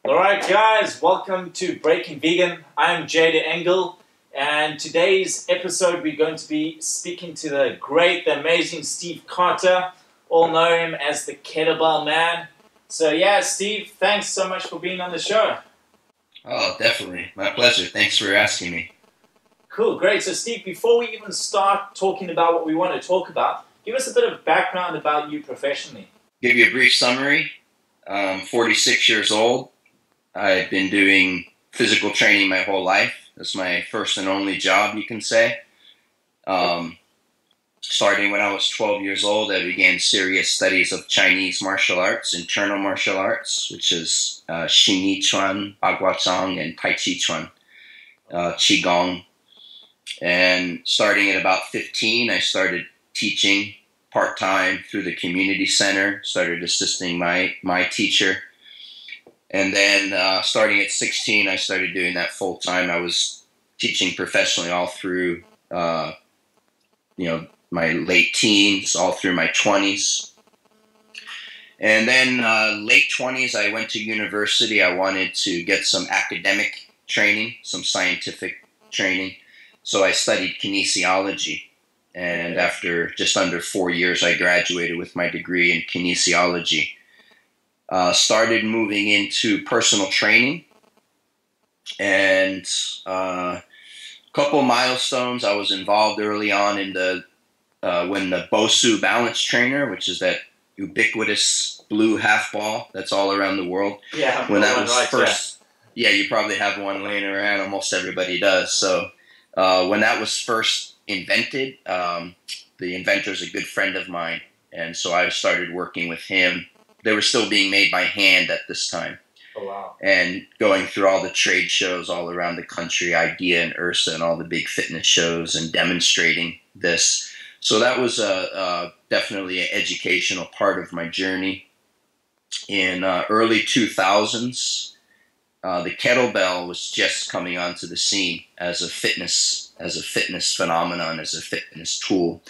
Alright guys, welcome to Breaking Vegan. I'm Jada Engel, and today's episode we're going to be speaking to the great, the amazing Steve Carter. All know him as the Kettlebell Man. So yeah, Steve, thanks so much for being on the show. Oh, definitely. My pleasure. Thanks for asking me. Cool, great. So Steve, before we even start talking about what we want to talk about, give us a bit of background about you professionally. Give you a brief summary. I'm 46 years old. I've been doing physical training my whole life. That's my first and only job, you can say. Starting when I was 12 years old, I began serious studies of Chinese martial arts, internal martial arts, which is Xin Yi Chuan, Bagua Zhang, and Tai Chi Chuan, Qigong. And starting at about 15, I started teaching part-time through the community center, started assisting my teacher. And then starting at 16, I started doing that full-time. I was teaching professionally all through, my late teens, all through my 20s. And then late 20s, I went to university. I wanted to get some academic training, some scientific training. So I studied kinesiology. And after just under 4 years, I graduated with my degree in kinesiology. Started moving into personal training, and a couple milestones. I was involved early on in when the Bosu balance trainer, which is that ubiquitous blue half ball that's all around the world. Yeah, when that was first, yeah, you probably have one laying around. Almost everybody does. So when that was first invented, the inventor is a good friend of mine, and so I started working with him. They were still being made by hand at this time. Oh, wow. And going through all the trade shows all around the country, IDEA and IRSA and all the big fitness shows, and demonstrating this. So that was definitely an educational part of my journey. In early 2000s, the kettlebell was just coming onto the scene as a fitness phenomenon, as a fitness tool.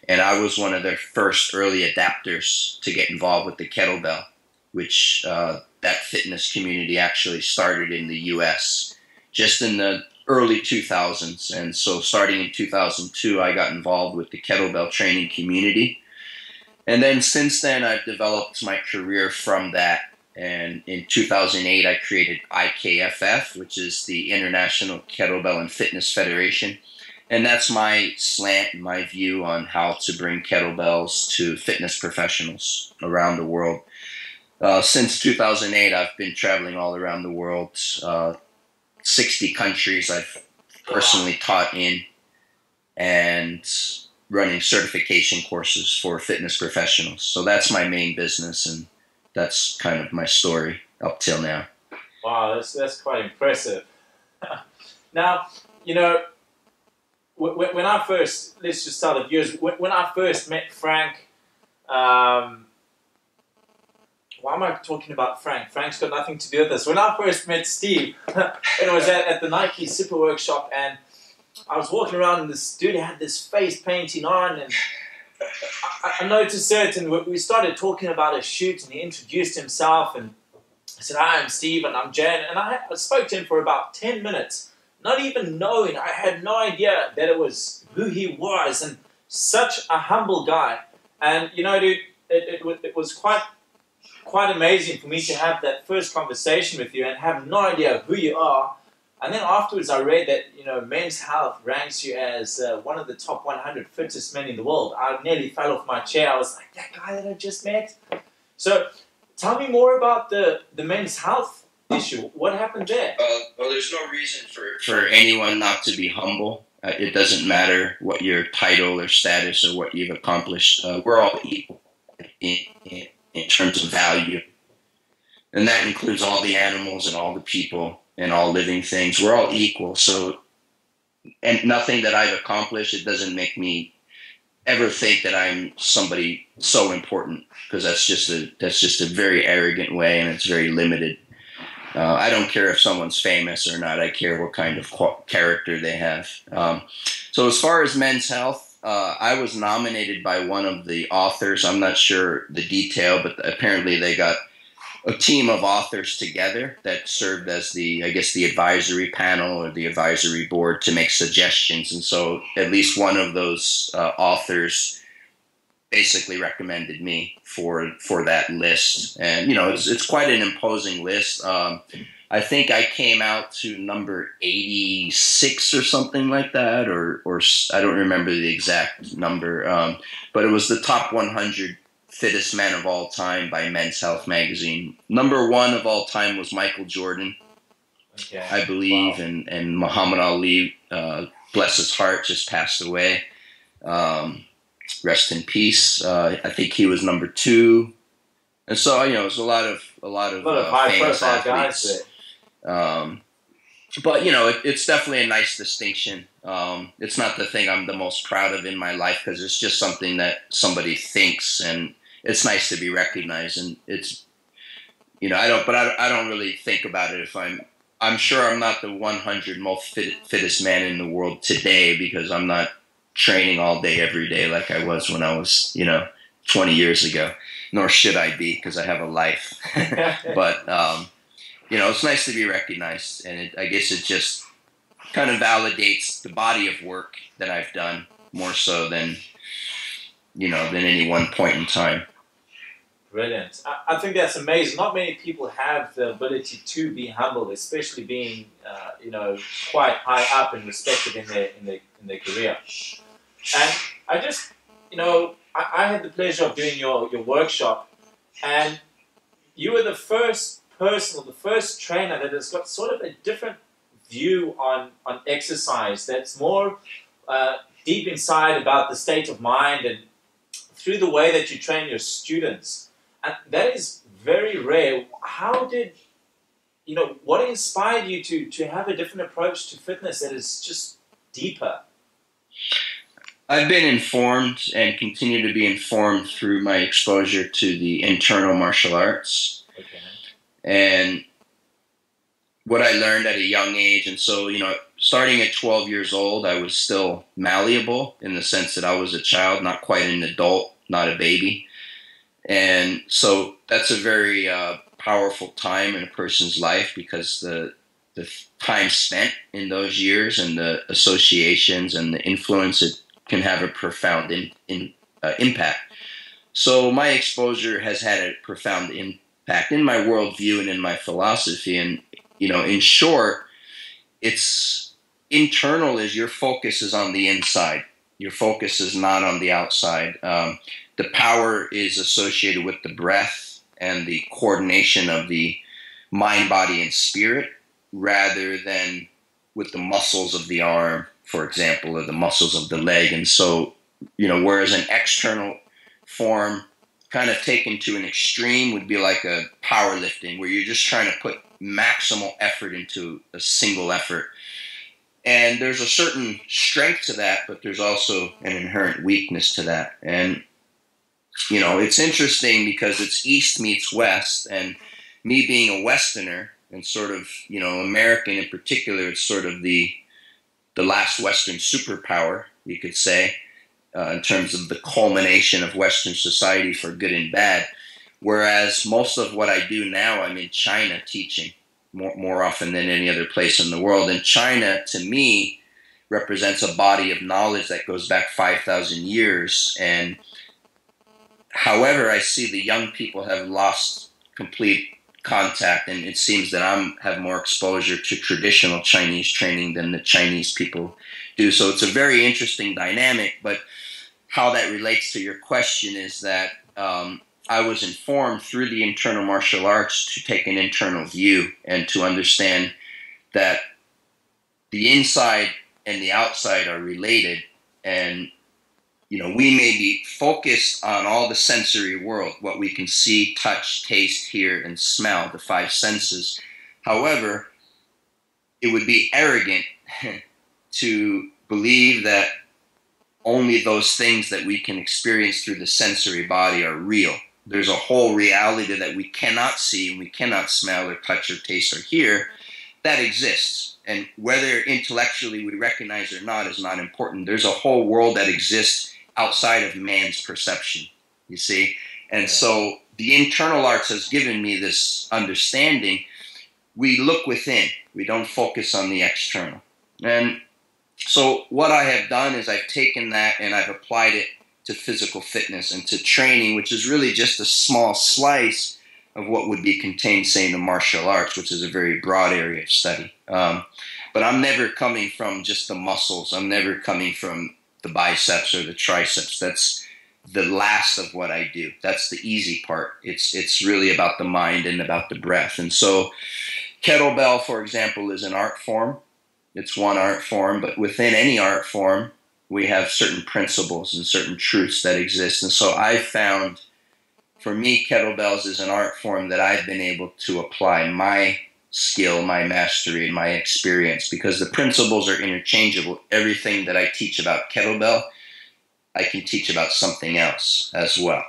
And I was one of their first early adapters to get involved with the kettlebell, which that fitness community actually started in the U.S. just in the early 2000s. And so starting in 2002, I got involved with the kettlebell training community. And then since then, I've developed my career from that. And in 2008, I created IKFF, which is the International Kettlebell and Fitness Federation. And that's my slant, my view on how to bring kettlebells to fitness professionals around the world. Since 2008, I've been traveling all around the world, 60 countries I've personally taught in, and running certification courses for fitness professionals. So that's my main business, and that's kind of my story up till now. Wow, that's quite impressive. Now, when I first, let's just start with yours. When I first met Frank, why am I talking about Frank? Frank's got nothing to do with this. When I first met Steve, it was at the Nike Super Workshop, and I was walking around, and this dude had this face painting on, and I noticed it, and we started talking about a shoot, and he introduced himself, and I said, "Hi, I'm Steve, and I'm Jan," and I spoke to him for about 10 minutes. Not even knowing, I had no idea that it was who he was, and such a humble guy. And dude, it was quite amazing for me to have that first conversation with you and have no idea who you are. And then afterwards, I read that Men's Health ranks you as one of the top 100 fittest men in the world. I nearly fell off my chair. I was like, that guy that I just met. So, tell me more about the Men's Health issue. What happened there? Well, there's no reason for anyone not to be humble. It doesn't matter what your title or status or what you've accomplished. We're all equal in terms of value. And that includes all the animals and all the people and all living things. We're all equal. So, and nothing that I've accomplished, it doesn't make me ever think that I'm somebody so important, because that's just a very arrogant way, and it's very limited. I don't care if someone's famous or not. I care what kind of character they have. So as far as Men's Health, I was nominated by one of the authors. I'm not sure the detail, but apparently they got a team of authors together that served as the, I guess, the advisory panel or the advisory board to make suggestions. And so at least one of those authors basically recommended me for that list. And, you know, it's quite an imposing list. I think I came out to number 86 or something like that, or I don't remember the exact number, but it was the top 100 fittest men of all time by Men's Health magazine. Number one of all time was Michael Jordan, okay, I believe, wow. and Muhammad Ali, bless his heart, just passed away. Rest in peace. I think he was number two, and so, you know, it was a lot of famous athletes. But, you know, it's definitely a nice distinction. It's not the thing I'm the most proud of in my life, because it's just something that somebody thinks, and it's nice to be recognized. And it's, you know, I don't really think about it. I'm sure I'm not the 100 most fittest man in the world today, because I'm not training all day, every day, like I was when I was, you know, 20 years ago, nor should I be, because I have a life. But, you know, it's nice to be recognized, and I guess it just kind of validates the body of work that I've done more so than, you know, than any one point in time. Brilliant. I think that's amazing. Not many people have the ability to be humble, especially being, you know, quite high up and respected in their career. And I just, you know, I had the pleasure of doing your workshop, and you were the first person, or the first trainer that has got sort of a different view on exercise, that's more deep inside about the state of mind and through the way that you train your students. And that is very rare. How did, you know, what inspired you to have a different approach to fitness that is just deeper? I've been informed and continue to be informed through my exposure to the internal martial arts. Okay. And what I learned at a young age. And so, you know, starting at 12 years old, I was still malleable in the sense that I was a child, not quite an adult, not a baby. And so that's a very powerful time in a person's life, because the time spent in those years and the associations and the influence, it can have a profound impact. So my exposure has had a profound impact in my worldview and in my philosophy. And, you know, in short, it's internal, as your focus is on the inside. Your focus is not on the outside. The power is associated with the breath and the coordination of the mind, body, and spirit, rather than with the muscles of the arm, for example, or the muscles of the leg. And so, you know, whereas an external form, kind of taken to an extreme, would be like a powerlifting, where you're just trying to put maximal effort into a single effort. And there's a certain strength to that, but there's also an inherent weakness to that. And, you know, it's interesting because it's East meets West, and me being a Westerner and sort of, you know, American in particular, it's sort of the last Western superpower, you could say, in terms of the culmination of Western society for good and bad. Whereas most of what I do now, I'm in China teaching more often than any other place in the world. And China, to me, represents a body of knowledge that goes back 5,000 years. And however, I see the young people have lost complete contact, and it seems that I have more exposure to traditional Chinese training than the Chinese people do. So it's a very interesting dynamic. But how that relates to your question is that I was informed through the internal martial arts to take an internal view and to understand that the inside and the outside are related. And, you know, we may be focused on all the sensory world, what we can see, touch, taste, hear, and smell, the five senses. However, it would be arrogant to believe that only those things that we can experience through the sensory body are real. There's a whole reality that we cannot see, we cannot smell or touch or taste or hear, that exists. And whether intellectually we recognize it or not is not important. There's a whole world that exists outside of man's perception, you see? And so the internal arts has given me this understanding. We look within. We don't focus on the external. And so what I have done is I've taken that and I've applied it to physical fitness and to training, which is really just a small slice of what would be contained, say, in the martial arts, which is a very broad area of study. But I'm never coming from just the muscles. I'm never coming from the biceps or the triceps. That's the last of what I do. That's the easy part. It's really about the mind and about the breath. And so kettlebell, for example, is an art form. It's one art form, but within any art form, we have certain principles and certain truths that exist. And so I found, for me, kettlebells is an art form that I've been able to apply my skill, my mastery, and my experience, because the principles are interchangeable. Everything that I teach about kettlebell, I can teach about something else as well.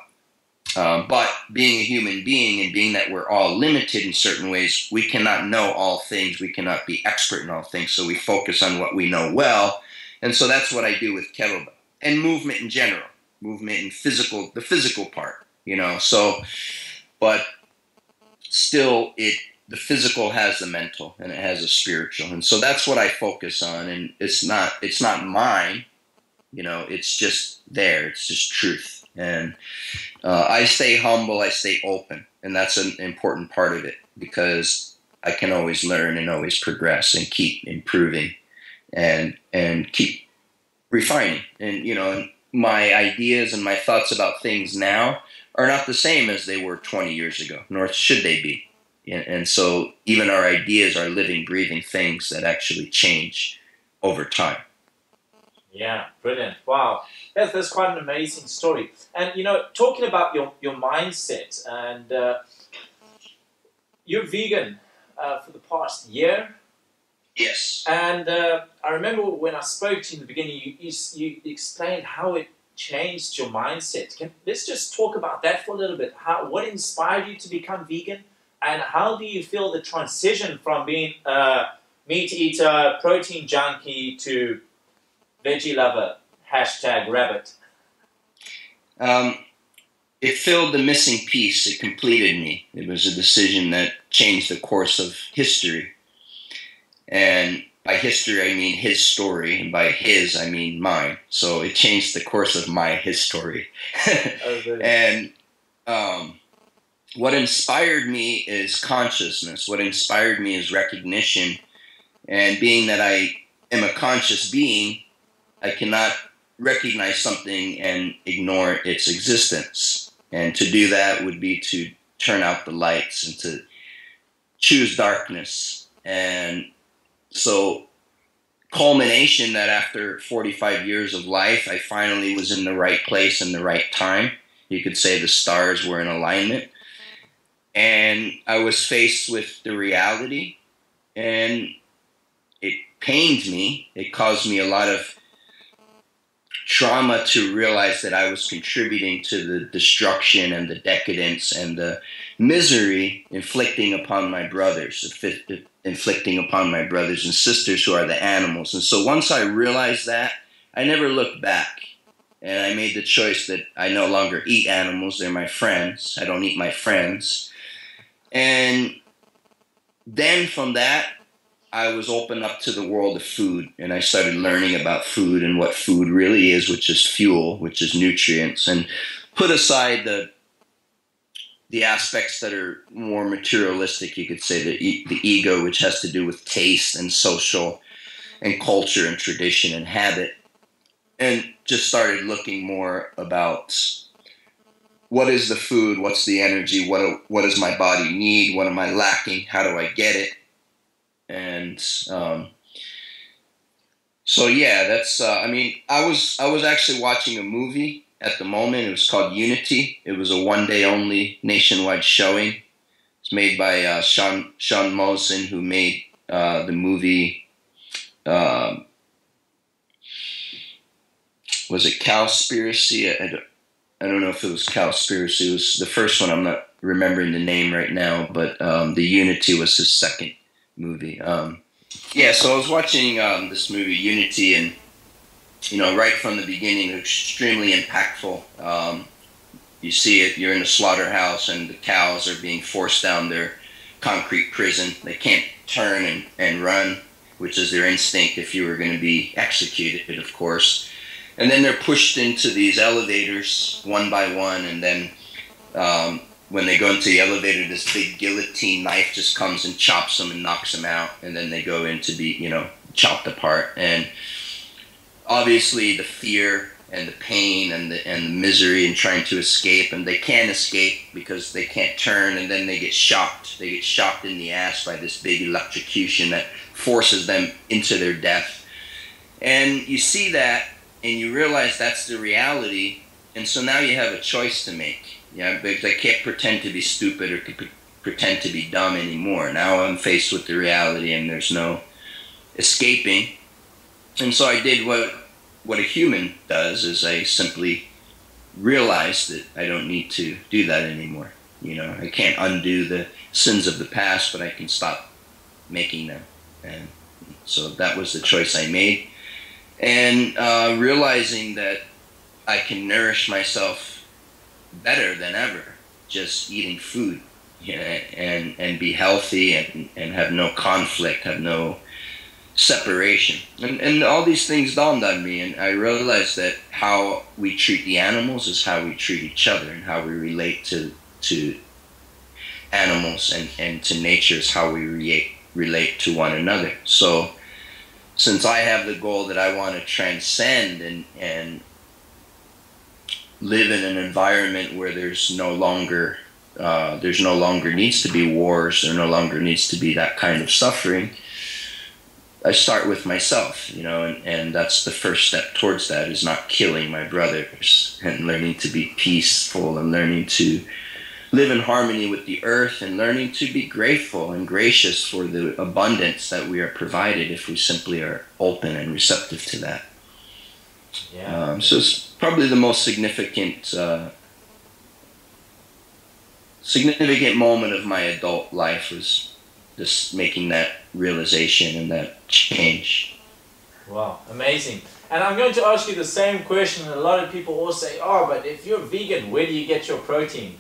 But being a human being and being that we're all limited in certain ways, we cannot know all things. We cannot be expert in all things. So we focus on what we know well. And so that's what I do with kettlebell and movement in general, movement and physical, the physical part, you know. So, but still the physical has the mental and it has a spiritual. And so that's what I focus on. And it's not mine, you know, it's just there. It's just truth. And I stay humble, I stay open, and that's an important part of it, because I can always learn and always progress and keep improving and keep refining. And, you know, my ideas and my thoughts about things now are not the same as they were 20 years ago, nor should they be. And so even our ideas are living, breathing things that actually change over time. Yeah, brilliant. Wow. That's quite an amazing story. And, you know, talking about your mindset, and you're vegan for the past year. Yes. And I remember when I spoke to you in the beginning, you explained how it changed your mindset. Let's just talk about that for a little bit. What inspired you to become vegan? And how do you feel the transition from being a meat eater, protein junkie to veggie lover, #rabbit? It filled the missing piece. It completed me. It was a decision that changed the course of history. And by history, I mean his story. And by his, I mean mine. So it changed the course of my history. And what inspired me is consciousness. What inspired me is recognition. And being that I am a conscious being, I cannot recognize something and ignore its existence. And to do that would be to turn out the lights and to choose darkness. And so culmination that after 45 years of life, I finally was in the right place in the right time. You could say the stars were in alignment. And I was faced with the reality, and it pained me. It caused me a lot of trauma to realize that I was contributing to the destruction and the decadence and the misery inflicting upon my brothers and sisters who are the animals. And so once I realized that, I never looked back. And I made the choice that I no longer eat animals. They're my friends. I don't eat my friends. And then from that, I was opened up to the world of food, and I started learning about food and what food really is, which is fuel, which is nutrients, and put aside the aspects that are more materialistic, you could say, the ego, which has to do with taste and social and culture and tradition and habit, and just started looking more about what is the food, what's the energy, what does my body need, what am I lacking, how do I get it? And so yeah, that's I mean, I was actually watching a movie at the moment. It was called Unity. It was a one-day only nationwide showing. It's made by Sean Mosen, who made the movie. Was it Cowspiracy? I don't know if it was Cowspiracy. It was the first one. I'm not remembering the name right now, but the Unity was his second movie. Yeah, so I was watching this movie Unity, and you know, right from the beginning, extremely impactful. You see it, you're in a slaughterhouse and the cows are being forced down their concrete prison. They can't turn and run, which is their instinct if you were going to be executed, of course. And then they're pushed into these elevators one by one, and then when they go into the elevator, this big guillotine knife just comes and chops them and knocks them out, and then they go in to be, chopped apart. And obviously the fear and the pain and the misery and trying to escape, and they can't escape because they can't turn, and then they get shocked. They get shocked in the ass by this big electrocution that forces them into their death. And you see that, and you realize that's the reality, and so now you have a choice to make. Because I can't pretend to be stupid or pretend to be dumb anymore. Now I'm faced with the reality, and there's no escaping. And so I did what a human does, is I simply realized that I don't need to do that anymore. I can't undo the sins of the past, but I can stop making them. And so that was the choice I made. And realizing that I can nourish myself better than ever, just eating food, and be healthy and have no conflict, have no separation. And all these things dawned on me, and I realized that how we treat the animals is how we treat each other, and how we relate to animals and to nature is how we relate to one another. So since I have the goal that I want to transcend and live in an environment where there's no longer needs to be wars, there no longer needs to be that kind of suffering, I start with myself, and that's the first step towards that, is not killing my brothers, and learning to be peaceful, and learning to live in harmony with the earth, and learning to be grateful and gracious for the abundance that we are provided if we simply are open and receptive to that. Yeah. So it's probably the most significant moment of my adult life, was just making that realization and that change. Wow, amazing. And I'm going to ask you the same question. A lot of people all say, "Oh, but if you're vegan, where do you get your protein?"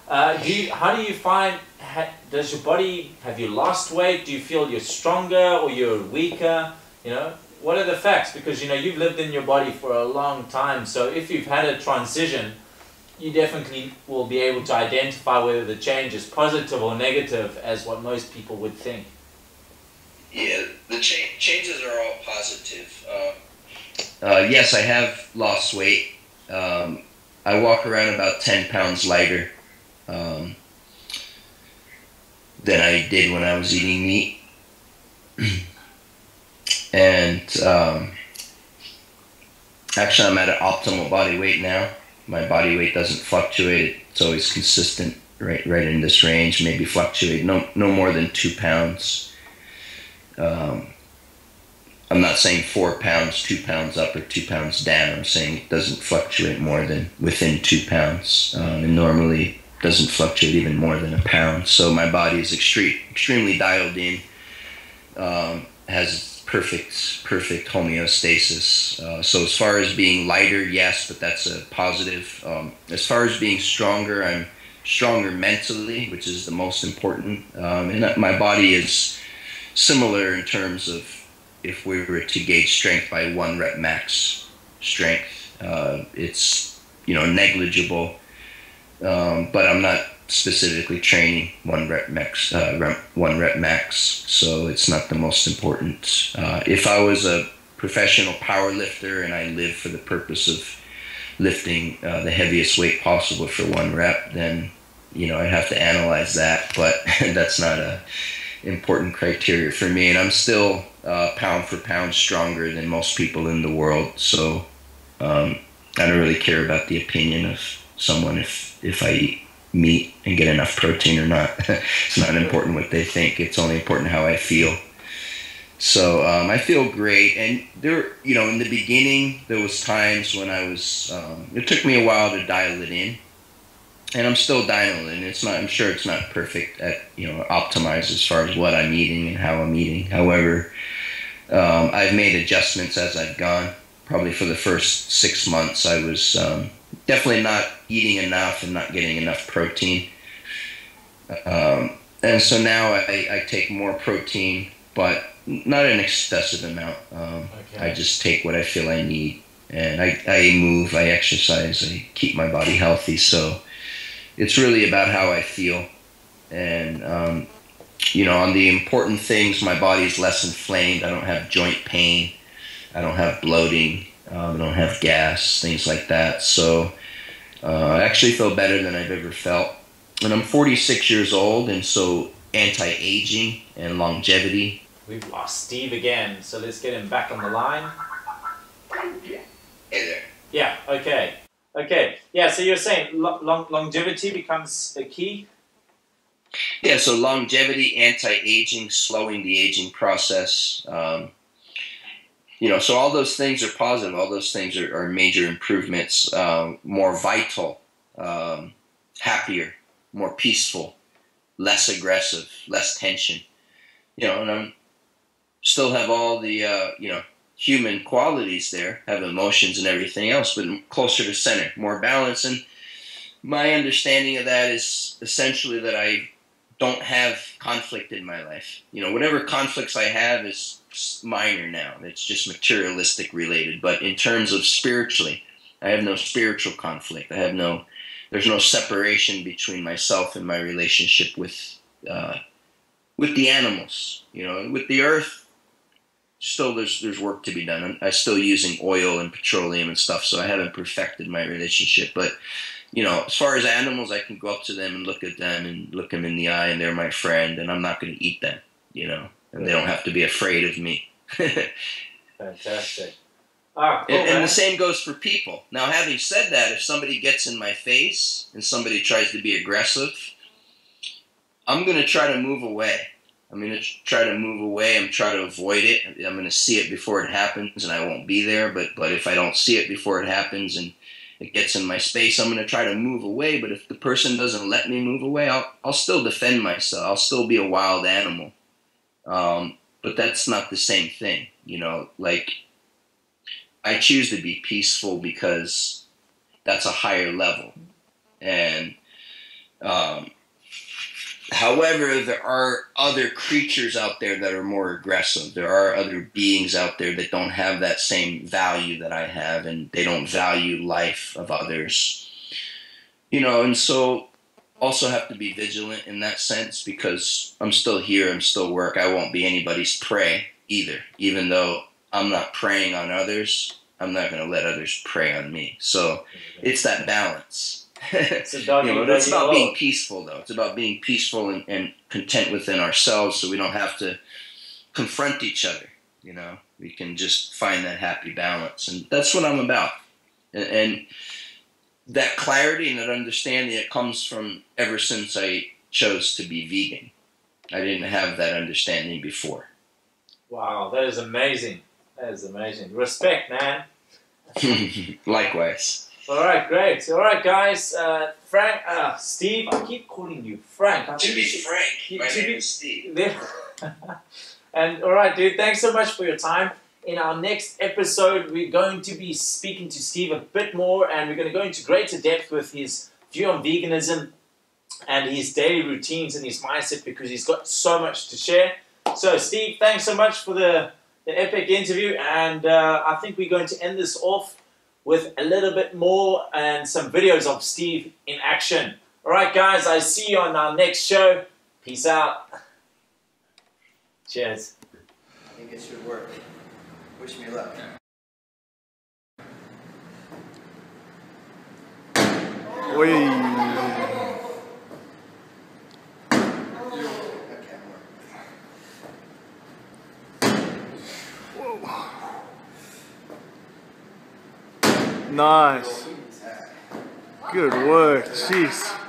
How do you find? Does your body, have you lost weight? Do you feel you're stronger or you're weaker? What are the facts? Because you've lived in your body for a long time, so if you've had a transition, you definitely will be able to identify whether the change is positive or negative, as what most people would think. Yeah, the changes are all positive. Yes, I have lost weight. I walk around about 10 pounds lighter than I did when I was eating meat. And actually, I'm at an optimal body weight now. My body weight doesn't fluctuate. It's always consistent, right in this range, maybe fluctuate no more than 2 pounds. I'm not saying 4 pounds, 2 pounds up or 2 pounds down. I'm saying it doesn't fluctuate more than within 2 pounds. And normally doesn't fluctuate even more than a pound. So my body is extremely dialed in, has perfect homeostasis. So as far as being lighter, yes, but that's a positive. As far as being stronger, I'm stronger mentally, which is the most important. And my body is similar in terms of, if we were to gauge strength by 1 rep max strength, it's negligible. But I'm not specifically training 1 rep max, so it's not the most important. If I was a professional power lifter and I lived for the purpose of lifting the heaviest weight possible for 1 rep, then I'd have to analyze that, but that's not a important criteria for me. And I'm still pound for pound stronger than most people in the world, so I don't really care about the opinion of someone if I eat meat and get enough protein or not. It's not important what they think. It's only important how I feel. So I feel great. And there, in the beginning, there was times when I was. It took me a while to dial it in, and I'm still dialing it in. It's not. I'm sure it's not perfect at optimized as far as what I'm eating and how I'm eating. However, I've made adjustments as I've gone. Probably for the first 6 months, I was definitely not eating enough and not getting enough protein. And so now I take more protein, but not an excessive amount. Okay. I just take what I feel I need. And I move, I exercise, I keep my body healthy. So it's really about how I feel. And, you know, on the important things, my body's less inflamed. I don't have joint pain. I don't have bloating. I don't have gas, things like that. So I actually feel better than I've ever felt. And I'm 46 years old, and so anti-aging and longevity. We've lost Steve again, so let's get him back on the line. Hey there. Yeah, okay. Okay, yeah, so you're saying longevity becomes a key? Yeah, so longevity, anti-aging, slowing the aging process. You know, so all those things are positive. All those things are major improvements. More vital, happier, more peaceful, less aggressive, less tension. You know, and I'm still have all the you know, human qualities there, have emotions and everything else, but closer to center, more balance. And my understanding of that is essentially that I don't have conflict in my life. You know, whatever conflicts I have is minor now. It's just materialistic related. But in terms of spiritually, I have no spiritual conflict. There's no separation between myself and my relationship with the animals. You know, with the earth, still there's work to be done. I'm still using oil and petroleum and stuff, so I haven't perfected my relationship. But you know, as far as animals, I can go up to them and look at them and look them in the eye, and they're my friend, and I'm not going to eat them, you know, and they don't have to be afraid of me. Fantastic. Ah, cool, and the same goes for people. Now, having said that, if somebody gets in my face and somebody tries to be aggressive, I'm going to try to move away. I'm going to try to move away. I'm trying to avoid it. I'm going to see it before it happens, and I won't be there. But if I don't see it before it happens and it gets in my space, I'm going to try to move away. But if the person doesn't let me move away, I'll still defend myself. I'll still be a wild animal. But that's not the same thing. You know, like, I choose to be peaceful because that's a higher level. And however, there are other creatures out there that are more aggressive. There are other beings out there that don't have that same value that I have, and they don't value life of others. You know, and so also have to be vigilant in that sense, because I'm still here, I'm still work. I won't be anybody's prey either. Even though I'm not preying on others, I'm not going to let others prey on me. So it's that balance. It's about being peaceful, though. It's about being peaceful and content within ourselves, so we don't have to confront each other. You know, we can just find that happy balance, and that's what I'm about. And that clarity and that understanding, it comes from ever since I chose to be vegan. I didn't have that understanding before. Wow, that is amazing. That is amazing. Respect, man. Likewise. All right, great. All right, guys. Frank, Steve, I keep calling you Frank. To be frank, my name is Steve. And all right, dude, thanks so much for your time. In our next episode, we're going to be speaking to Steve a bit more, and we're going to go into greater depth with his view on veganism and his daily routines and his mindset, because he's got so much to share. So, Steve, thanks so much for the epic interview, and I think we're going to end this off with a little bit more and some videos of Steve in action. All right, guys, I see you on our next show. Peace out. Cheers. I think it should work. Wish me luck. Wait. Nice. Good work. Jeez.